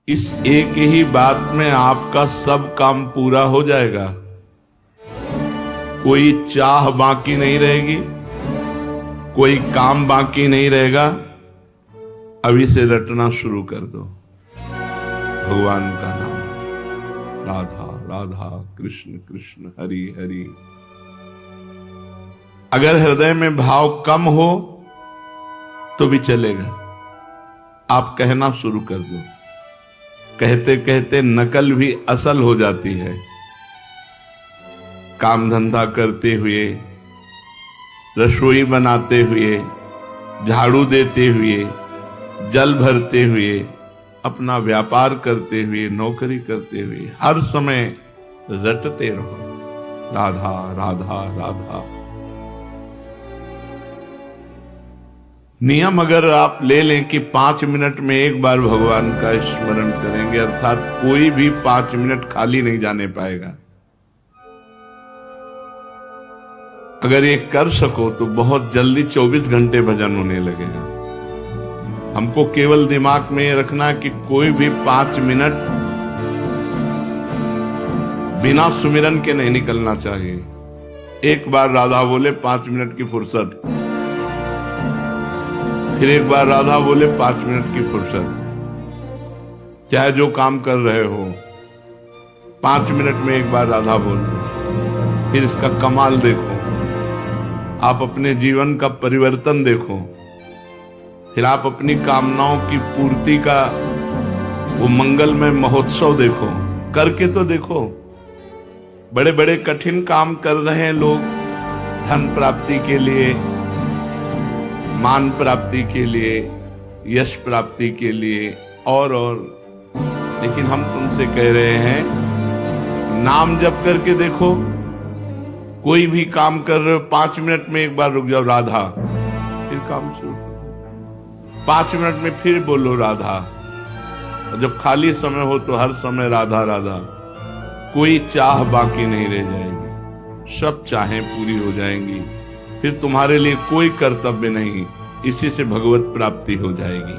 इस एक ही बात में आपका सब काम पूरा हो जाएगा। कोई चाह बाकी नहीं रहेगी, कोई काम बाकी नहीं रहेगा। अभी से रटना शुरू कर दो भगवान का नाम, राधा राधा कृष्ण कृष्ण हरि हरि। अगर हृदय में भाव कम हो तो भी चलेगा, आप कहना शुरू कर दो। कहते कहते नकल भी असल हो जाती है। काम धंधा करते हुए, रसोई बनाते हुए, झाड़ू देते हुए, जल भरते हुए, अपना व्यापार करते हुए, नौकरी करते हुए, हर समय रटते रहो राधा राधा राधा। नियम अगर आप ले लें कि 5 मिनट में एक बार भगवान का स्मरण करेंगे, अर्थात कोई भी 5 मिनट खाली नहीं जाने पाएगा। अगर ये कर सको तो बहुत जल्दी 24 घंटे भजन होने लगेगा। हमको केवल दिमाग में ये रखना कि कोई भी 5 मिनट बिना सुमिरन के नहीं निकलना चाहिए। एक बार राधा बोले 5 मिनट की फुर्सत, फिर एक बार राधा बोले 5 मिनट की फुर्सत। चाहे जो काम कर रहे हो 5 मिनट में एक बार राधा बोल दो। फिर इसका कमाल देखो, आप अपने जीवन का परिवर्तन देखो। फिर आप अपनी कामनाओं की पूर्ति का वो मंगलमय महोत्सव देखो, करके तो देखो। बड़े बड़े कठिन काम कर रहे हैं लोग, धन प्राप्ति के लिए, मान प्राप्ति के लिए, यश प्राप्ति के लिए और लेकिन हम तुमसे कह रहे हैं नाम जप करके देखो। कोई भी काम कर रहे हो 5 मिनट में एक बार रुक जाओ राधा, फिर काम शुरू करो। 5 मिनट में फिर बोलो राधा, और जब खाली समय हो तो हर समय राधा राधा। कोई चाह बाकी नहीं रह जाएगी, सब चाहें पूरी हो जाएंगी। फिर तुम्हारे लिए कोई कर्तव्य नहीं, इसी से भगवत प्राप्ति हो जाएगी।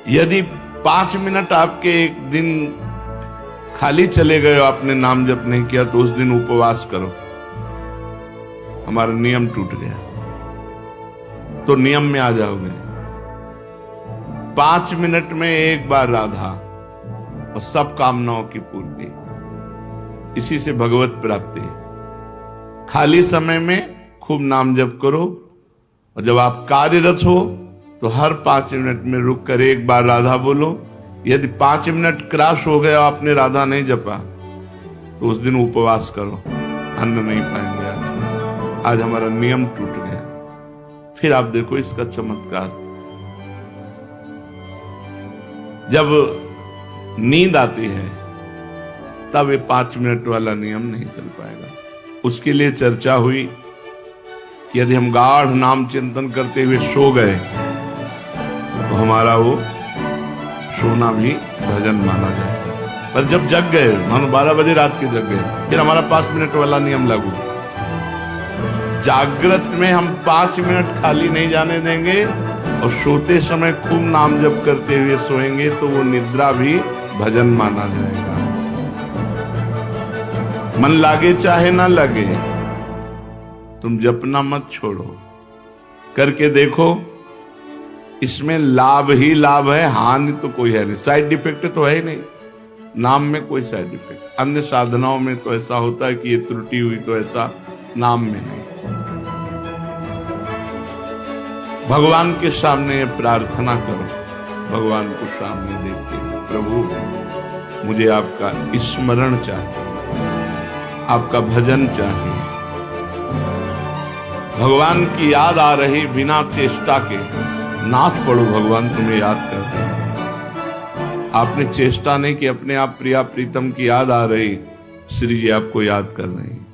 यदि 5 मिनट आपके एक दिन खाली चले गए, आपने नाम जप नहीं किया, तो उस दिन उपवास करो। हमारा नियम टूट गया, तो नियम में आ जाओगे। 5 मिनट में एक बार राधा और सब कामनाओं की पूर्ति, इसी से भगवत प्राप्ति है। खाली समय में खूब नाम जप करो, और जब आप कार्यरत हो तो हर 5 मिनट में रुक कर एक बार राधा बोलो। यदि 5 मिनट क्रॉस हो गया, आपने राधा नहीं जपा, तो उस दिन उपवास करो, अन्न नहीं पाएंगे। आज हमारा नियम टूट गया। फिर आप देखो इसका चमत्कार। जब नींद आती है तब ये 5 मिनट वाला नियम नहीं चल पाएगा। उसके लिए चर्चा हुई कि यदि हम गाढ़ नाम चिंतन करते हुए सो गए तो हमारा वो सोना भी भजन माना जाएगा। पर जब जग गए, मानो 12 बजे रात के जग गए, फिर हमारा 5 मिनट वाला नियम लागू। जागृत में हम 5 मिनट खाली नहीं जाने देंगे, और सोते समय खूब नाम जप करते हुए सोएंगे तो वो निद्रा भी भजन माना जाएगा। मन लागे चाहे ना लगे, तुम जपना मत छोड़ो, करके देखो। इसमें लाभ ही लाभ है, हानि तो कोई है नहीं, साइड इफेक्ट तो है ही नहीं। नाम में कोई साइड इफेक्ट, अन्य साधनाओं में तो ऐसा होता है कि ये त्रुटि हुई, तो ऐसा नाम में नहीं। भगवान के सामने प्रार्थना करो, भगवान को सामने देखते हैं, प्रभु मुझे आपका स्मरण चाहिए, आपका भजन चाहिए। भगवान की याद आ रही बिना चेष्टा के, नाथ पढ़ो, भगवान तुम्हें याद कर रहे हैं। आपने चेष्टा नहीं कि अपने आप प्रिया प्रीतम की याद आ रही, श्री जी आपको याद कर रहे हैं।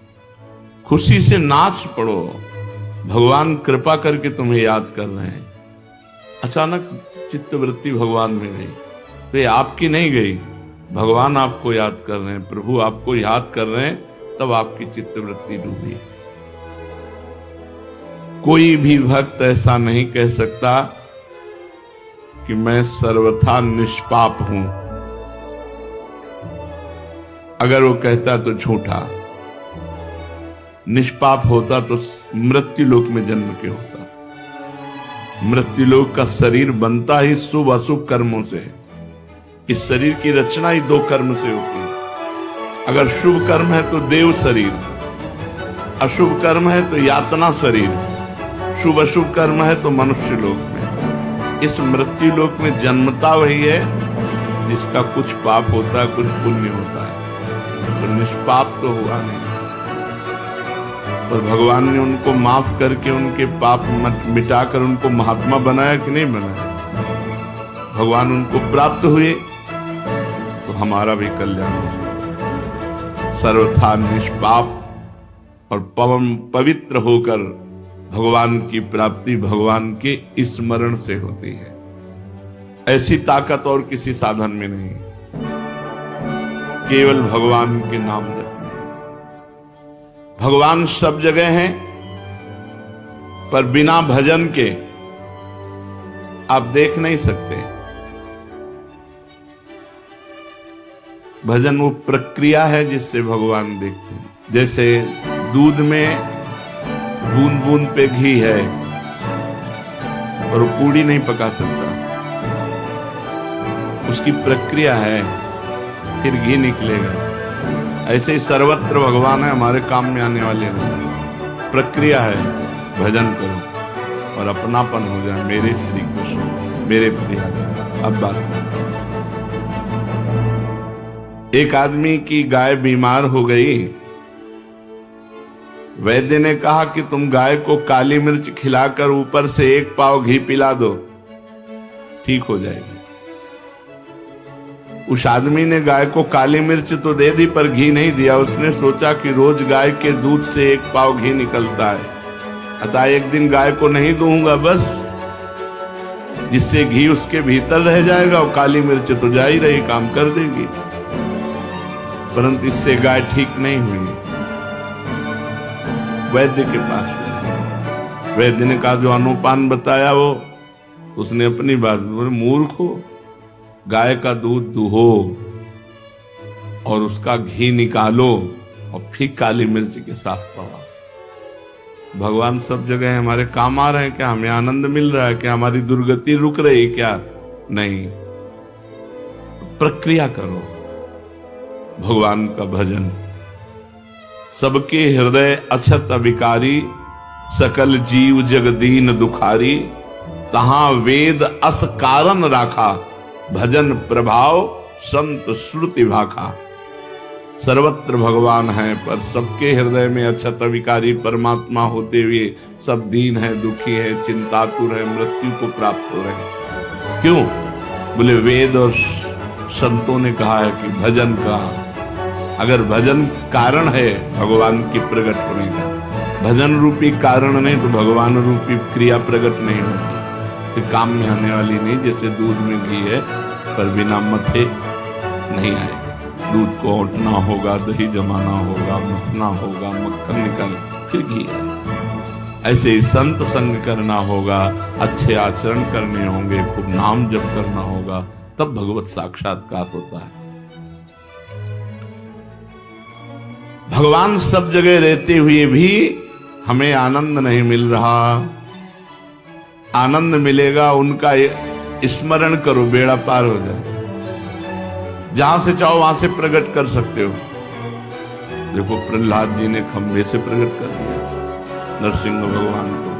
खुशी से नाच पढ़ो, भगवान कृपा करके तुम्हें याद कर रहे हैं। अचानक चित्तवृत्ति भगवान में गई, तो ये आपकी नहीं गई, भगवान आपको याद कर रहे हैं, प्रभु आपको याद कर रहे हैं, तब आपकी चित्तवृत्ति डूबी। कोई भी भक्त ऐसा नहीं कह सकता कि मैं सर्वथा निष्पाप हूं, अगर वो कहता तो झूठा, निष्पाप होता तो मृत्युलोक में जन्म क्यों होता। मृत्युलोक का शरीर बनता ही शुभ अशुभ कर्मों से। इस शरीर की रचना ही दो कर्म से होती है। अगर शुभ कर्म है तो देव शरीर, अशुभ कर्म है तो यातना शरीर, शुभ अशुभ कर्म है तो मनुष्य लोक में। इस मृत्यु लोक में जन्मता वही है जिसका कुछ पाप होता है, कुछ पुण्य होता है। तो निष्पाप तो हुआ नहीं, पर भगवान ने उनको माफ करके उनके पाप मिटाकर उनको महात्मा बनाया कि नहीं बनाया। भगवान उनको प्राप्त हुए तो हमारा भी कल्याण हो सकता है। सर्वथा निष्पाप और पवित्र होकर भगवान की प्राप्ति भगवान के स्मरण से होती है। ऐसी ताकत और किसी साधन में नहीं, केवल भगवान के नाम जपने। भगवान सब जगह हैं, पर बिना भजन के आप देख नहीं सकते। भजन वो प्रक्रिया है जिससे भगवान देखते हैं। जैसे दूध में बूंद बूंद पे घी है और वो पूड़ी नहीं पका सकता, उसकी प्रक्रिया है, फिर घी निकलेगा। ऐसे ही सर्वत्र भगवान है, हमारे काम में आने वाले नहीं। प्रक्रिया है, भजन करो और अपनापन हो जाए। मेरे श्री कृष्ण, मेरे प्रिय। अब बात, एक आदमी की गाय बीमार हो गई। वैद्य ने कहा कि तुम गाय को काली मिर्च खिलाकर ऊपर से 1 पाव घी पिला दो, ठीक हो जाएगी। उस आदमी ने गाय को काली मिर्च तो दे दी पर घी नहीं दिया। उसने सोचा कि रोज गाय के दूध से 1 पाव घी निकलता है, अतः एक दिन गाय को नहीं दूंगा बस, जिससे घी उसके भीतर रह जाएगा और काली मिर्च तो जा ही रही, काम कर देगी। परंतु इससे गाय ठीक नहीं हुई। वैद्य के पास गया। वैद्य ने कहा जो अनुपान बताया वो, उसने अपनी बात बोले, मूर्ख हो, गाय का दूध दुहो और उसका घी निकालो और फिर काली मिर्च के साथ पवा। भगवान सब जगह है, हमारे काम आ रहे हैं क्या? हमें आनंद मिल रहा है क्या? हमारी दुर्गति रुक रही क्या? नहीं। प्रक्रिया करो भगवान का भजन। सबके हृदय अछत अविकारी, सकल जीव जगदीन दुखारी, तहां वेद अस कारण राखा, भजन प्रभाव संत श्रुति भाखा। सर्वत्र भगवान है, पर सबके हृदय में अछत अविकारी परमात्मा होते हुए सब दीन है, दुखी है, चिंतातुर है, मृत्यु को प्राप्त हो रहे हैं। क्यों? बोले वेद और संतों ने कहा है कि भजन का। अगर भजन कारण है भगवान की प्रकट होने का, भजन रूपी कारण नहीं तो भगवान रूपी क्रिया प्रकट नहीं होती, फिर काम में आने वाली नहीं। जैसे दूध में घी है पर बिना मथे नहीं आएगा। दूध को औंटना होगा, दही जमाना होगा, मथना होगा, मक्खन निकाल फिर घी आएगा। ऐसे ही संत संग करना होगा, अच्छे आचरण करने होंगे, खूब नाम जप करना होगा, तब भगवत साक्षात्कार होता है। भगवान सब जगह रहते हुए भी हमें आनंद नहीं मिल रहा। आनंद मिलेगा, उनका स्मरण करो, बेड़ा पार हो जाए। जहां से चाहो वहां से प्रकट कर सकते हो। देखो प्रहलाद जी ने खंभे से प्रकट कर दिया नरसिंह भगवान को,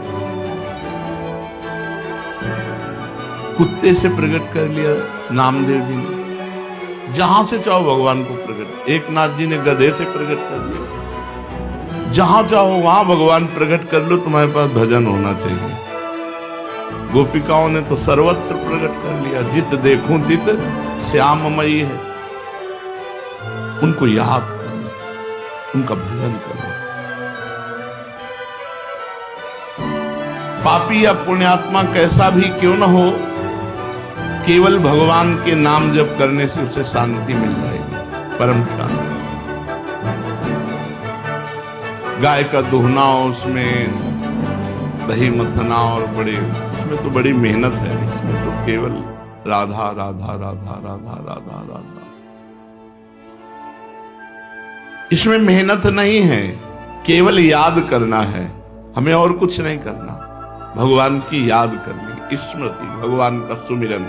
कुत्ते से प्रकट कर लिया नामदेव जी ने। जहां से चाहो भगवान को प्रकट। एक नाथ जी ने गधे से प्रकट कर लिया। जहां चाहो वहां भगवान प्रकट कर लो, तुम्हारे पास भजन होना चाहिए। गोपिकाओं ने तो सर्वत्र प्रकट कर लिया। जित देखूं तित श्याममयी है। उनको याद करो, उनका भजन करो। पापी या पुण्यात्मा कैसा भी क्यों न हो, केवल भगवान के नाम जप करने से उसे शांति मिल जाएगी, परम शांति। गाय का दुहना, उसमें दही मथना और उसमें तो बड़ी मेहनत है। इसमें तो केवल राधा राधा राधा राधा राधा राधा। इसमें मेहनत नहीं है, केवल याद करना है, हमें और कुछ नहीं करना। भगवान की याद करनी, स्मृति, भगवान का सुमिरन।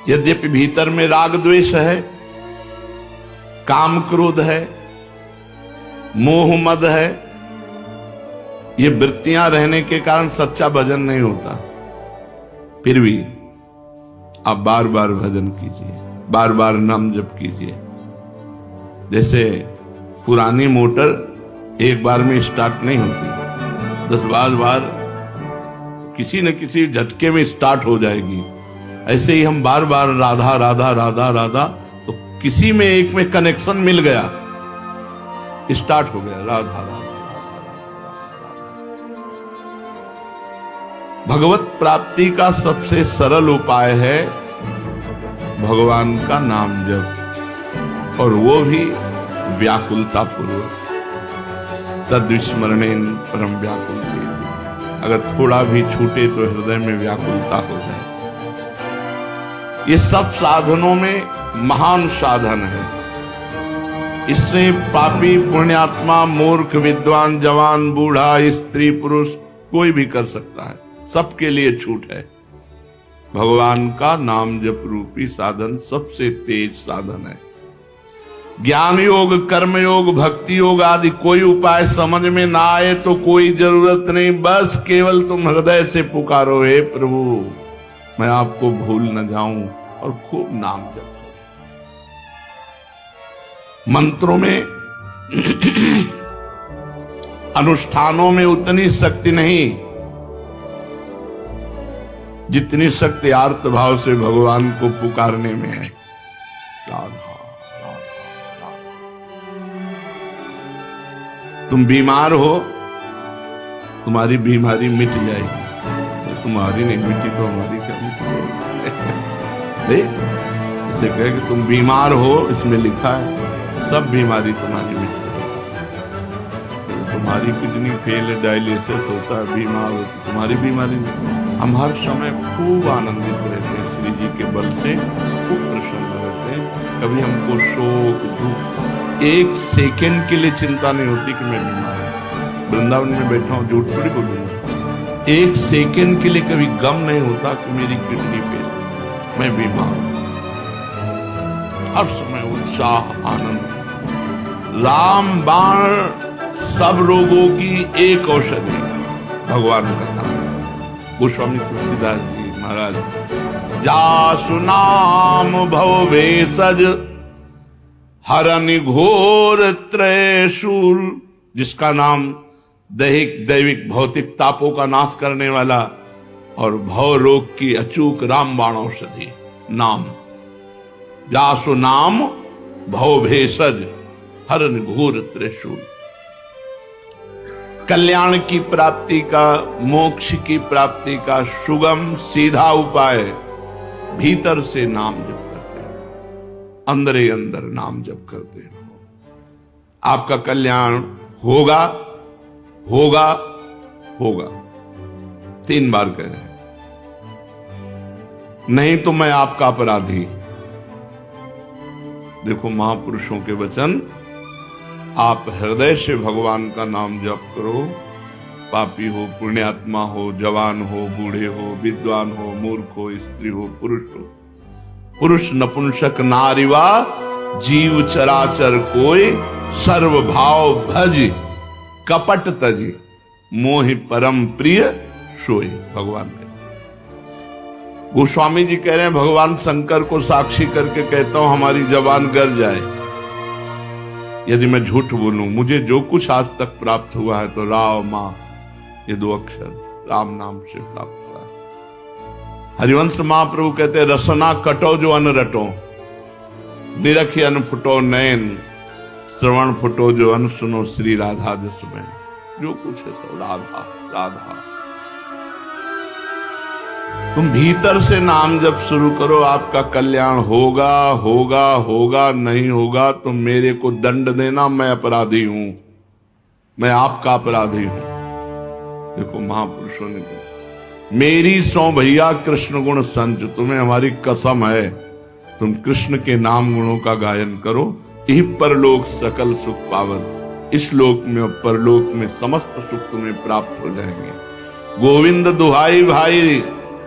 यद्यपि भीतर में राग द्वेष है, काम क्रोध है, मोह मद है, ये वृत्तियां रहने के कारण सच्चा भजन नहीं होता। फिर भी आप बार बार भजन कीजिए, बार बार नाम जप कीजिए। जैसे पुरानी मोटर एक बार में स्टार्ट नहीं होती, 10 बार किसी न किसी झटके में स्टार्ट हो जाएगी। ऐसे ही हम बार बार राधा राधा राधा राधा, तो किसी में एक में कनेक्शन मिल गया, स्टार्ट हो गया राधा राधा राधा राधा राधा। भगवत प्राप्ति का सबसे सरल उपाय है भगवान का नाम जप, और वो भी व्याकुलता पूर्वक। तद्विस्मरणेन परम व्याकुलते, अगर थोड़ा भी छूटे तो हृदय में व्याकुलता हो जाए। ये सब साधनों में महान साधन है। इससे पापी पुण्यात्मा मूर्ख विद्वान जवान बूढ़ा स्त्री पुरुष कोई भी कर सकता है, सबके लिए छूट है। भगवान का नाम जप रूपी साधन सबसे तेज साधन है। ज्ञान योग, कर्म योग, भक्ति योग आदि कोई उपाय समझ में ना आए तो कोई जरूरत नहीं, बस केवल तुम हृदय से पुकारो, हे प्रभु मैं आपको भूल न जाऊं, और खूब नाम जप। मंत्रों में अनुष्ठानों में उतनी शक्ति नहीं जितनी शक्ति आर्त भाव से भगवान को पुकारने में है। राधा राधा राधा। तुम बीमार हो, तुम्हारी बीमारी मिट जाएगी। तो तुम्हारी नहीं मिटी तो हमारी क्या मिट जाएगी? इसे कहे कि तुम बीमार हो, इसमें लिखा है सब बीमारी तुम्हारी मिट जाएगी। तुम्हारी किडनी फेल है, डायलिसिस होता है, बीमार हो, तुम्हारी बीमारी नहीं। हम हर समय खूब आनंदित रहते हैं, श्री जी के बल से खूब प्रसन्न रहते हैं। कभी हमको शोक दुख एक सेकंड के लिए चिंता नहीं होती कि मैं बीमार हूं। वृंदावन में बैठा हूं, झूठ थोड़ी बोलूंगा, एक सेकंड के लिए कभी गम नहीं होता कि मेरी किडनी फेल, मैं बीमार हूं। हर समय उत्साह आनंद। रामबाण सब रोगों की एक औषधि, भगवान का नाम। गोस्वामी तुलसीदास जी महाराज, जासु नाम भव भेषज हरन घोर त्रयशूल, जिसका नाम दैहिक दैविक भौतिक तापों का नाश करने वाला और भव रोग की अचूक रामबाण औषधि नाम। जासु नाम भव भेषज हरन घोर त्रयशूल। कल्याण की प्राप्ति का, मोक्ष की प्राप्ति का सुगम सीधा उपाय भीतर से नाम जप करते रहो, अंदरे अंदर नाम जप करते रहो। आपका कल्याण होगा होगा होगा। 3 बार कह रहे हैं, नहीं तो मैं आपका अपराधी। देखो महापुरुषों के वचन, आप हृदय से भगवान का नाम जप करो। पापी हो, पुण्यात्मा हो, जवान हो, बूढ़े हो, विद्वान हो, मूर्ख हो, स्त्री हो, पुरुष हो, पुरुष नपुंसक नारीवा जीव चराचर कोई, सर्व भाव भज कपट तज मोहि परम प्रिय सोई। भगवान के गोस्वामी जी कह रहे हैं, भगवान शंकर को साक्षी करके कहता हूं, हमारी जबान गर जाए यदि मैं झूठ बोलूं। मुझे जो कुछ आज तक प्राप्त हुआ है तो राव मां, ये 2 अक्षर राम नाम से प्राप्त हुआ है। हरिवंश महाप्रभु कहते हैं, रसना कटो जो अन रटो, निरखी अन फुटो नयन, श्रवण फुटो जो अन सुनो, श्री राधा जस में। जो कुछ है सब राधा राधा। तुम भीतर से नाम जब शुरू करो, आपका कल्याण होगा होगा होगा। नहीं होगा तो मेरे को दंड देना, मैं अपराधी हूं, मैं आपका अपराधी हूं। देखो महापुरुषों ने कहा, मेरी सौ भैया कृष्ण गुण संच, तुम्हें हमारी कसम है, तुम कृष्ण के नाम गुणों का गायन करो, यही परलोक सकल सुख पावन। इस लोक में और परलोक में समस्त सुख तुम्हें प्राप्त हो जाएंगे। गोविंद दुहाई भाई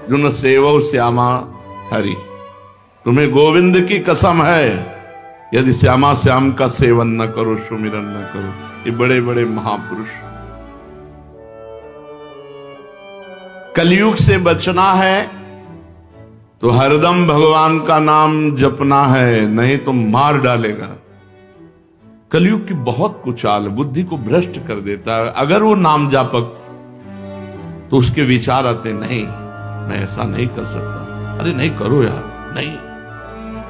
जुन सेवो श्यामा हरि, तुम्हें गोविंद की कसम है, यदि श्यामा श्याम का सेवन न करो, सुमिरन न करो। ये बड़े बड़े महापुरुष। कलयुग से बचना है तो हरदम भगवान का नाम जपना है, नहीं तो मार डालेगा। कलयुग की बहुत कुचाल बुद्धि को भ्रष्ट कर देता है। अगर वो नाम जापक, तो उसके विचार आते, नहीं मैं ऐसा नहीं कर सकता, अरे नहीं करो यार, नहीं,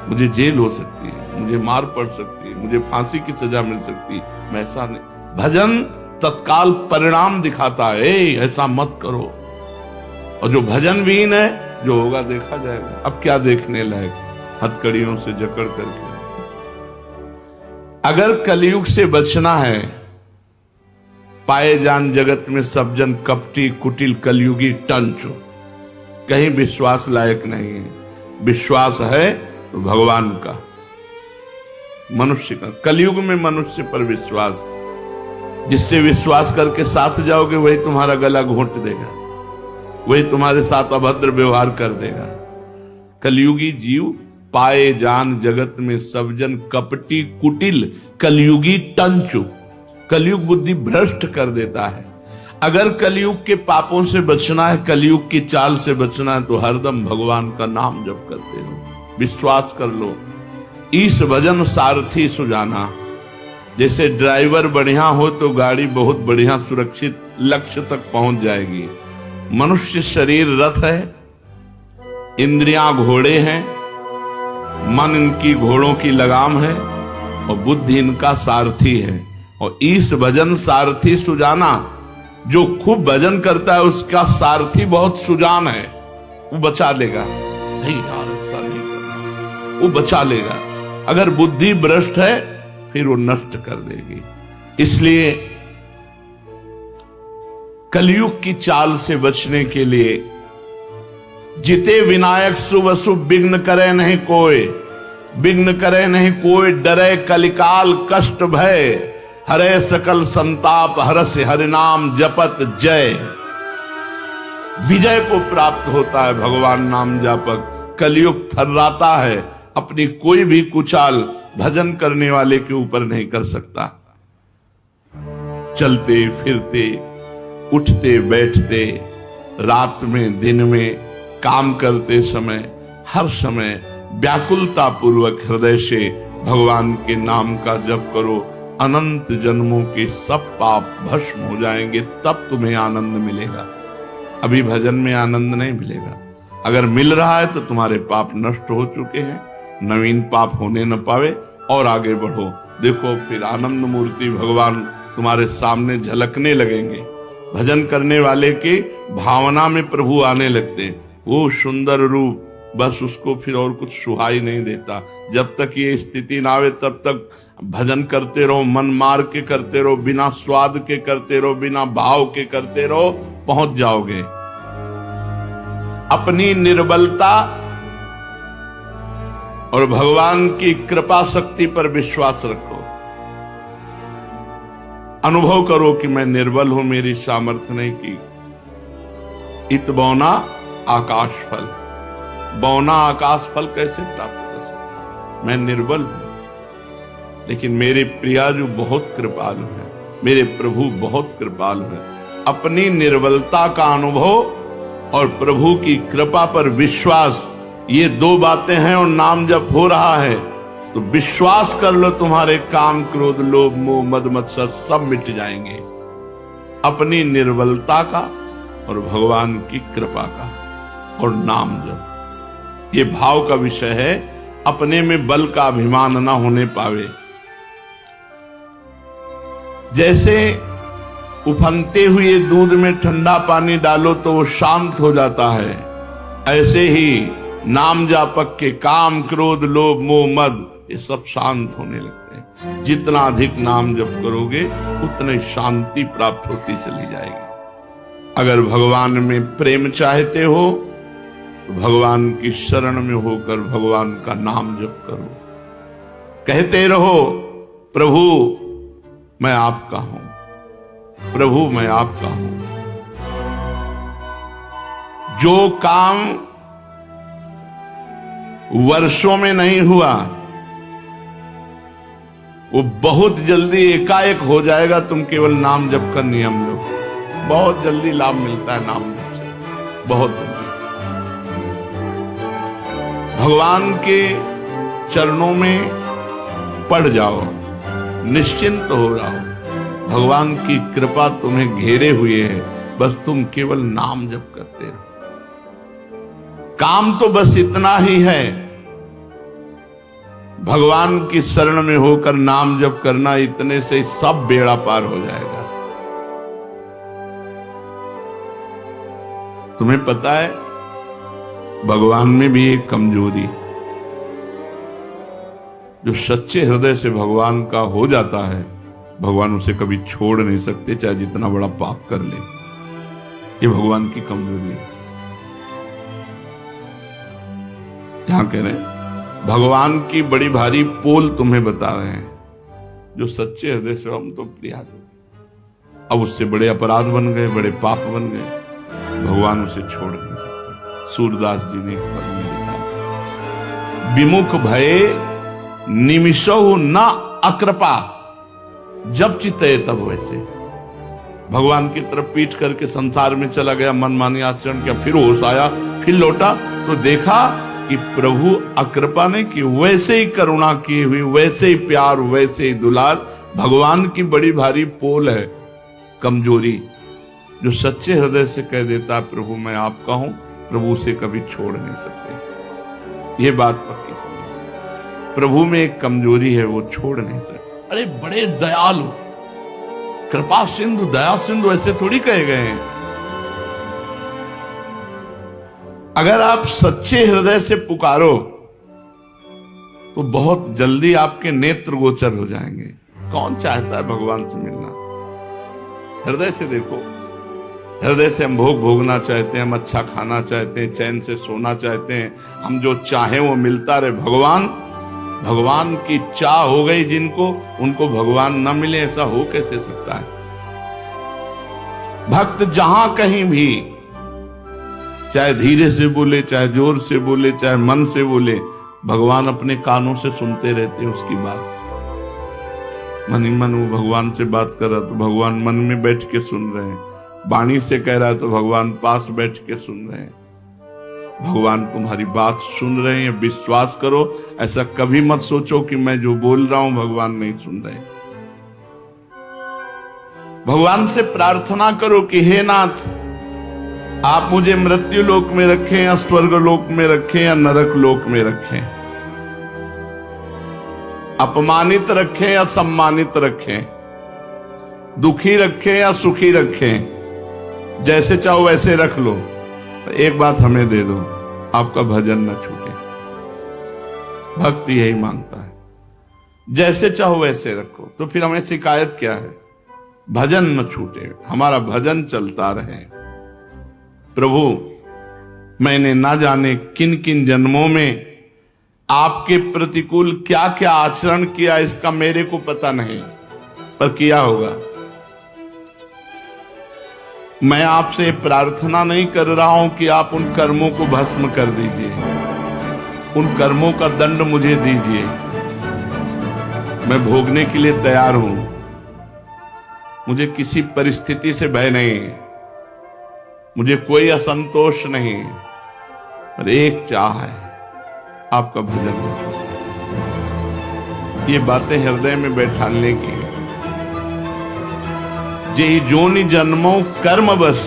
मुझे जेल हो सकती है, मुझे मार पड़ सकती है, मुझे फांसी की सजा मिल सकती है, मैं ऐसा नहीं। भजन तत्काल परिणाम दिखाता है, ऐसा मत करो। और जो भजन विहीन है, जो होगा देखा जाएगा। अब क्या देखने लायक, हथकड़ियों से जकड़ करके। अगर कलयुग से बचना है, पाए जान जगत में सब जन कपटी कुटिल कलयुगी टंचो, कहीं विश्वास लायक नहीं है। विश्वास है तो भगवान का, मनुष्य का। कलयुग में मनुष्य पर विश्वास, जिससे विश्वास करके साथ जाओगे वही तुम्हारा गला घोंट देगा, वही तुम्हारे साथ अभद्र व्यवहार कर देगा। कलयुगी जीव पाए जान जगत में सब जन कपटी कुटिल कलयुगी टंचु, कलयुग बुद्धि भ्रष्ट कर देता है। अगर कलयुग के पापों से बचना है, कलयुग की चाल से बचना है, तो हरदम भगवान का नाम जप करते रहो, विश्वास कर लो। ईश भजन सारथी सुजाना, जैसे ड्राइवर बढ़िया हो तो गाड़ी बहुत बढ़िया सुरक्षित लक्ष्य तक पहुंच जाएगी। मनुष्य शरीर रथ है, इंद्रियां घोड़े हैं, मन इनकी घोड़ों की लगाम है और बुद्धि इनका सारथी है। और ईश भजन सारथी सुजाना, जो खूब भजन करता है उसका सारथी बहुत सुजान है, वो बचा लेगा। नहीं यार ऐसा नहीं करना, वो बचा लेगा। अगर बुद्धि भ्रष्ट है फिर वो नष्ट कर देगी। इसलिए कलयुग की चाल से बचने के लिए जिते विनायक शुभ अशुभ विघ्न करे नहीं कोई, विघ्न करे नहीं कोई, डरे कलिकाल कष्ट भय, हरे सकल संताप हरस हरिनाम जपत जय। विजय को प्राप्त होता है भगवान नाम जापक। कलयुग थर्राता है, अपनी कोई भी कुचाल भजन करने वाले के ऊपर नहीं कर सकता। चलते फिरते, उठते बैठते, रात में दिन में, काम करते समय, हर समय व्याकुलता पूर्वक हृदय से भगवान के नाम का जप करो। अनंत जन्मों के सब पाप भस्म हो जाएंगे, तब तुम्हें आनंद मिलेगा। अभी भजन में आनंद नहीं मिलेगा। अगर मिल रहा है तो तुम्हारे पाप नष्ट हो चुके हैं, नवीन पाप होने न पावे और आगे बढ़ो। देखो फिर आनंद मूर्ति भगवान तुम्हारे सामने झलकने लगेंगे। भजन करने वाले के भावना में प्रभु आने लगते हैं। वो सुंदर रूप, बस उसको फिर और कुछ सुहाई नहीं देता। जब तक ये स्थिति ना आवे तब तक भजन करते रहो, मन मार के करते रहो, बिना स्वाद के करते रहो, बिना भाव के करते रहो, पहुंच जाओगे। अपनी निर्बलता और भगवान की कृपा शक्ति पर विश्वास रखो। अनुभव करो कि मैं निर्बल हूं, मेरी सामर्थ्य नहीं की। इत बौना आकाश फल, बौना आकाश फल कैसे प्राप्त कर सकता? मैं निर्बल हूं, लेकिन मेरे प्रिया जो बहुत कृपालु है, मेरे प्रभु बहुत कृपालु है। अपनी निर्बलता का अनुभव और प्रभु की कृपा पर विश्वास, ये दो बातें हैं और नाम जप हो रहा है तो विश्वास कर लो, तुम्हारे काम क्रोध लोभ मोह मद मत्सर सब मिट जाएंगे। अपनी निर्बलता का और भगवान की कृपा का और नाम जप, ये भाव का विषय है। अपने में बल का अभिमान ना होने पावे। जैसे उफनते हुए दूध में ठंडा पानी डालो तो वो शांत हो जाता है, ऐसे ही नाम जापक के काम क्रोध लोभ मोह मद ये सब शांत होने लगते हैं। जितना अधिक नाम जप करोगे उतनी शांति प्राप्त होती चली जाएगी। अगर भगवान में प्रेम चाहते हो तो भगवान की शरण में होकर भगवान का नाम जप करो, कहते रहो प्रभु मैं आपका हूं, प्रभु मैं आपका हूं। जो काम वर्षों में नहीं हुआ वो बहुत जल्दी एकाएक हो जाएगा। तुम केवल नाम जप का नियम लो, बहुत जल्दी लाभ मिलता है नाम जप से, बहुत जल्दी। भगवान के चरणों में पड़ जाओ, निश्चिंत हो जाओ, भगवान की कृपा तुम्हें घेरे हुए है, बस तुम केवल नाम जप करते रहो। काम तो बस इतना ही है, भगवान की शरण में होकर नाम जप करना, इतने से सब बेड़ा पार हो जाएगा। तुम्हें पता है भगवान में भी एक कमजोरी, जो सच्चे हृदय से भगवान का हो जाता है भगवान उसे कभी छोड़ नहीं सकते, चाहे जितना बड़ा पाप कर ले। ये भगवान की कमजोरी है। यहां कह रहे हैं भगवान की बड़ी भारी पोल तुम्हें बता रहे हैं, जो सच्चे हृदय से हम तो प्रिया, अब उससे बड़े अपराध बन गए, बड़े पाप बन गए, भगवान उसे छोड़ नहीं सकते। सूरदास जी ने एक पद में लिखा, विमुख भये निमिषौ न अकृपा, जब चित्ते तब वैसे। भगवान की तरफ पीठ करके संसार में चला गया, मनमानी आचरण किया, फिर होश आया, फिर लौटा तो देखा कि प्रभु अकृपा ने की, वैसे ही करुणा की हुई, वैसे ही प्यार, वैसे ही दुलार। भगवान की बड़ी भारी पोल है कमजोरी, जो सच्चे हृदय से कह देता है प्रभु मैं आपका हूं, प्रभु उसे कभी छोड़ नहीं सकते। ये बात पक्की समझ। प्रभु में एक कमजोरी है, वो छोड़ नहीं सकते। अरे बड़े दयालु, कृपा सिंधु, दया सिंधु, ऐसे थोड़ी कहे गए हैं। अगर आप सच्चे हृदय से पुकारो तो बहुत जल्दी आपके नेत्र गोचर हो जाएंगे। कौन चाहता है भगवान से मिलना? हृदय से देखो, हृदय से हम भोग भोगना चाहते हैं, हम अच्छा खाना चाहते हैं, चैन से सोना चाहते हैं, हम जो चाहें वो मिलता रहे। भगवान की चाह हो गई जिनको, उनको भगवान न मिले, ऐसा हो कैसे सकता है? भक्त जहां कहीं भी, चाहे धीरे से बोले, चाहे जोर से बोले, चाहे मन से बोले, भगवान अपने कानों से सुनते रहते हैं उसकी बात। मन ही मन वो भगवान से बात कर रहा तो भगवान मन में बैठ के सुन रहे हैं, वाणी से कह रहा है तो भगवान पास बैठ के सुन रहे हैं। भगवान तुम्हारी बात सुन रहे हैं, विश्वास करो। ऐसा कभी मत सोचो कि मैं जो बोल रहा हूं भगवान नहीं सुन रहे। भगवान से प्रार्थना करो कि हे नाथ, आप मुझे मृत्यु लोक में रखें या स्वर्ग लोक में रखें या नरक लोक में रखें, अपमानित रखें या सम्मानित रखें, दुखी रखें या सुखी रखें, जैसे चाहो वैसे रख लो। एक बात हमें दे दो, आपका भजन न छूटे। भक्ति यही मांगता है, जैसे चाहो वैसे रखो। तो फिर हमें शिकायत क्या है? भजन न छूटे, हमारा भजन चलता रहे। प्रभु मैंने ना जाने किन किन जन्मों में आपके प्रतिकूल क्या क्या आचरण किया, इसका मेरे को पता नहीं, पर किया होगा। मैं आपसे प्रार्थना नहीं कर रहा हूं कि आप उन कर्मों को भस्म कर दीजिए, उन कर्मों का दंड मुझे दीजिए, मैं भोगने के लिए तैयार हूं। मुझे किसी परिस्थिति से भय नहीं, मुझे कोई असंतोष नहीं, पर एक चाह है, आपका भजन। ये बातें हृदय में बैठाने की। जे जोनि जन्मों कर्म बस,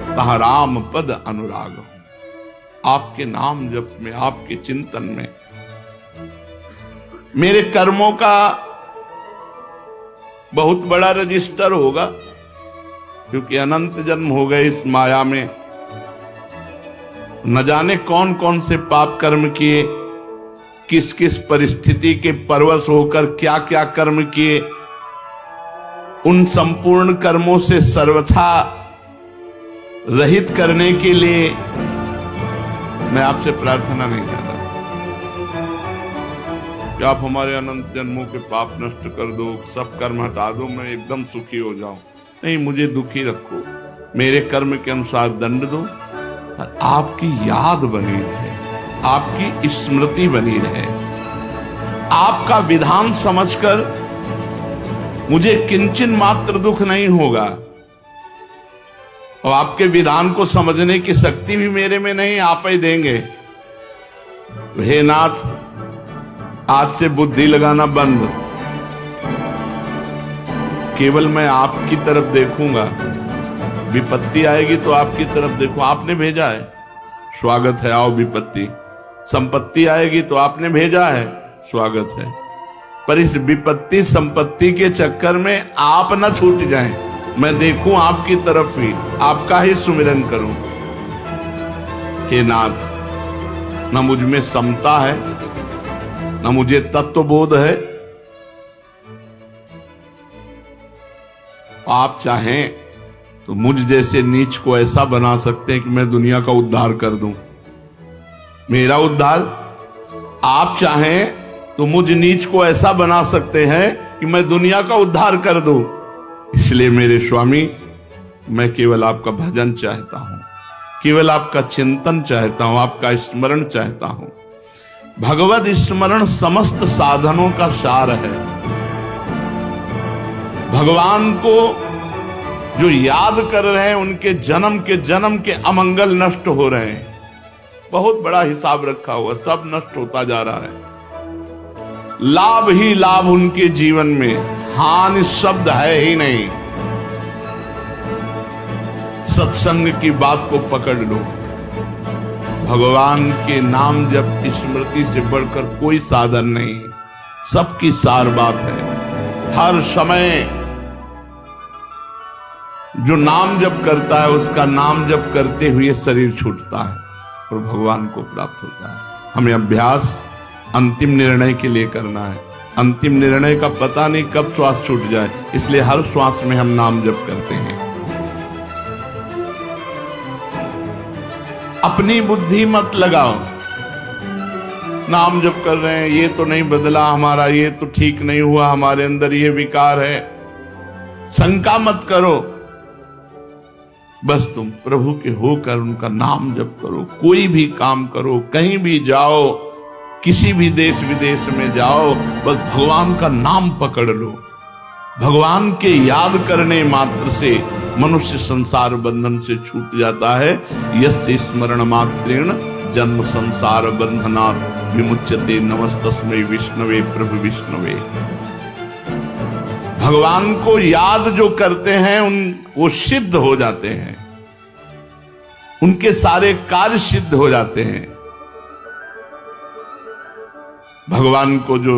तहाँ राम पद अनुराग। आपके नाम जप में, आपके चिंतन में मेरे कर्मों का बहुत बड़ा रजिस्टर होगा, क्योंकि अनंत जन्म हो गए इस माया में। न जाने कौन कौन से पाप कर्म किए, किस किस परिस्थिति के परवश होकर क्या क्या कर्म किए। उन संपूर्ण कर्मों से सर्वथा रहित करने के लिए मैं आपसे प्रार्थना नहीं कर रहा कि आप हमारे अनंत जन्मों के पाप नष्ट कर दो, सब कर्म हटा दो, मैं एकदम सुखी हो जाऊं। नहीं, मुझे दुखी रखो, मेरे कर्म के अनुसार दंड दो, और आपकी याद बनी रहे, आपकी स्मृति बनी रहे, आपका विधान समझकर मुझे किंचन मात्र दुख नहीं होगा। और आपके विधान को समझने की शक्ति भी मेरे में नहीं, आप ही देंगे। हे नाथ, आज से बुद्धि लगाना बंद, केवल मैं आपकी तरफ देखूंगा। विपत्ति आएगी तो आपकी तरफ देखो, आपने भेजा है, स्वागत है, आओ विपत्ति। संपत्ति आएगी तो आपने भेजा है, स्वागत है। पर इस विपत्ति संपत्ति के चक्कर में आप ना छूट जाएं, मैं देखूं आपकी तरफ ही, आपका ही सुमिरन करूं। हे नाथ, न मुझ में समता है, न मुझे तत्वबोध है। आप चाहें तो मुझ जैसे नीच को ऐसा बना सकते हैं कि मैं दुनिया का उद्धार कर दूं, मेरा उद्धार। आप चाहें तो मुझ नीच को ऐसा बना सकते हैं कि मैं दुनिया का उद्धार कर दूं। इसलिए मेरे स्वामी, मैं केवल आपका भजन चाहता हूं, केवल आपका चिंतन चाहता हूं, आपका स्मरण चाहता हूं। भगवत स्मरण समस्त साधनों का सार है। भगवान को जो याद कर रहे हैं, उनके जन्म के अमंगल नष्ट हो रहे हैं। बहुत बड़ा हिसाब रखा हुआ, सब नष्ट होता जा रहा है। लाभ ही लाभ उनके जीवन में, हानि शब्द है ही नहीं। सत्संग की बात को पकड़ लो, भगवान के नाम जप स्मृति से बढ़कर कोई साधन नहीं, सबकी सार बात है। हर समय जो नाम जप करता है, उसका नाम जप करते हुए शरीर छूटता है और भगवान को प्राप्त होता है। हमें अभ्यास अंतिम निर्णय के लिए करना है। अंतिम निर्णय का पता नहीं कब श्वास छूट जाए, इसलिए हर श्वास में हम नाम जप करते हैं। अपनी बुद्धि मत लगाओ, नाम जप कर रहे हैं, ये तो नहीं बदला हमारा, ये तो ठीक नहीं हुआ, हमारे अंदर ये विकार है। शंका मत करो, बस तुम प्रभु के होकर उनका नाम जप करो। कोई भी काम करो, कहीं भी जाओ, किसी भी देश विदेश में जाओ, बस भगवान का नाम पकड़ लो। भगवान के याद करने मात्र से मनुष्य संसार बंधन से छूट जाता है। यस्य स्मरण मात्रेण जन्म संसार बंधनात् विमुच्यते। नमस्तस्मै विष्णवे प्रभु विष्णवे। भगवान को याद जो करते हैं वो सिद्ध हो जाते हैं, उनके सारे कार्य सिद्ध हो जाते हैं। भगवान को जो